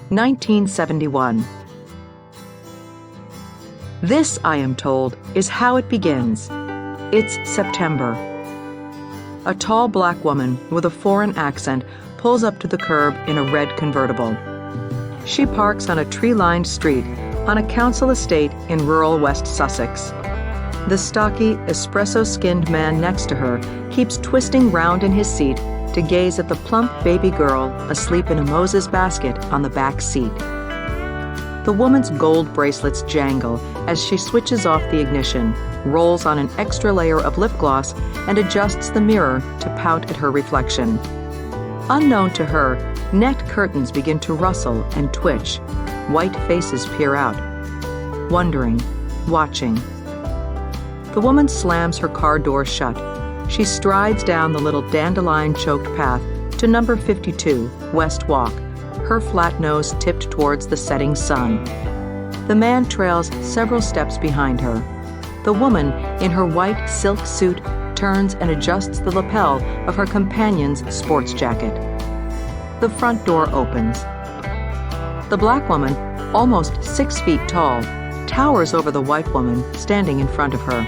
1971. This, I am told, is how it begins. It's September. A tall black woman with a foreign accent pulls up to the curb in a red convertible. She parks on a tree-lined street on a council estate in rural West Sussex. The stocky, espresso-skinned man next to her keeps twisting round in his seat to gaze at the plump baby girl asleep in a Moses basket on the back seat. The woman's gold bracelets jangle as she switches off the ignition, rolls on an extra layer of lip gloss, and adjusts the mirror to pout at her reflection. Unknown to her, net curtains begin to rustle and twitch. White faces peer out. Wondering, watching. The woman slams her car door shut. She strides down the little dandelion-choked path to number 52, West Walk, her flat nose tipped towards the setting sun. The man trails several steps behind her. The woman, in her white silk suit, turns and adjusts the lapel of her companion's sports jacket. The front door opens. The black woman, almost 6 feet tall, towers over the white woman standing in front of her.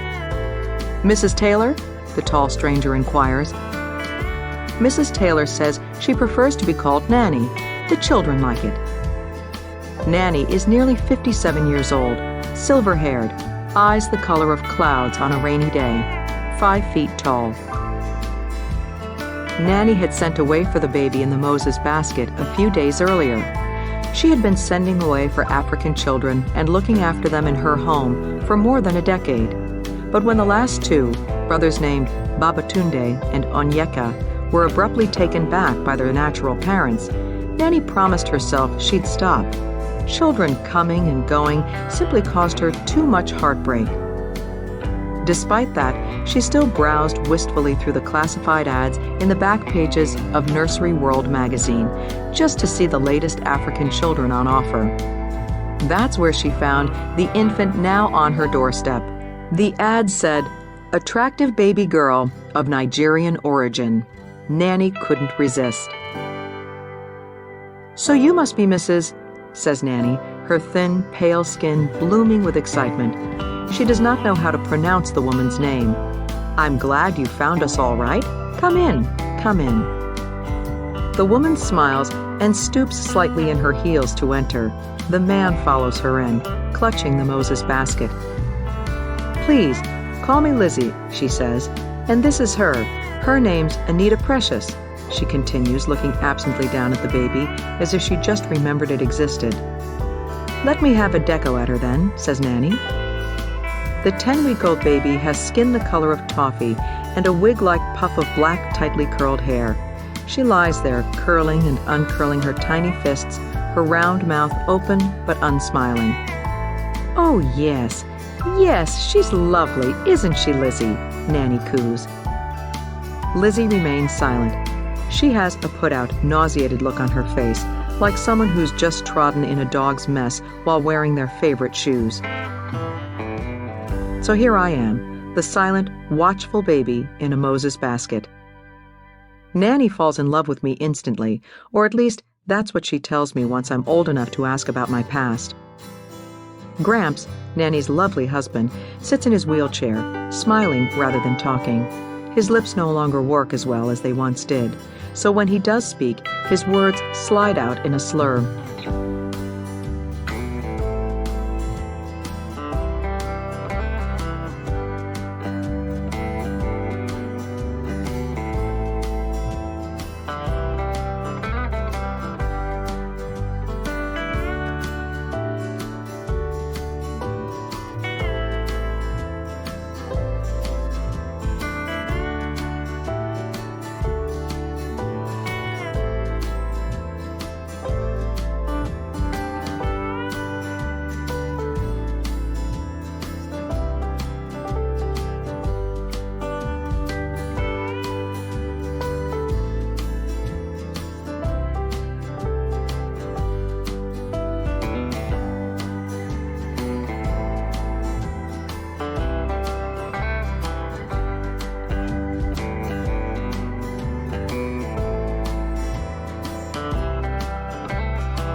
"Mrs. Taylor?" the tall stranger inquires. Mrs. Taylor says she prefers to be called Nanny. The children like it. Nanny is nearly 57 years old, silver-haired, eyes the color of clouds on a rainy day, 5 feet tall. Nanny had sent away for the baby in the Moses basket a few days earlier. She had been sending away for African children and looking after them in her home for more than a decade. But when the last two, brothers named Babatunde and Onyeka, were abruptly taken back by their natural parents, Nanny promised herself she'd stop. Children coming and going simply caused her too much heartbreak. Despite that, she still browsed wistfully through the classified ads in the back pages of Nursery World magazine, just to see the latest African children on offer. That's where she found the infant now on her doorstep. The ad said, "Attractive baby girl of Nigerian origin." Nanny couldn't resist. "So you must be Mrs.," says Nanny, her thin, pale skin blooming with excitement. She does not know how to pronounce the woman's name. "I'm glad you found us all right. Come in, come in." The woman smiles and stoops slightly in her heels to enter. The man follows her in, clutching the Moses basket. "Please, call me Lizzie," she says, "and this is her. Her name's Anita Precious," she continues, looking absently down at the baby, as if she just remembered it existed. "Let me have a deco at her then," says Nanny. The 10-week-old baby has skin the color of toffee and a wig-like puff of black, tightly curled hair. She lies there, curling and uncurling her tiny fists, her round mouth open but unsmiling. "Oh, yes, yes, she's lovely, isn't she, Lizzie?" Nanny coos. Lizzie remains silent. She has a put-out, nauseated look on her face, like someone who's just trodden in a dog's mess while wearing their favorite shoes. So here I am, the silent, watchful baby in a Moses basket. Nanny falls in love with me instantly, or at least that's what she tells me once I'm old enough to ask about my past. Gramps, Nanny's lovely husband, sits in his wheelchair, smiling rather than talking. His lips no longer work as well as they once did, so when he does speak, his words slide out in a slur.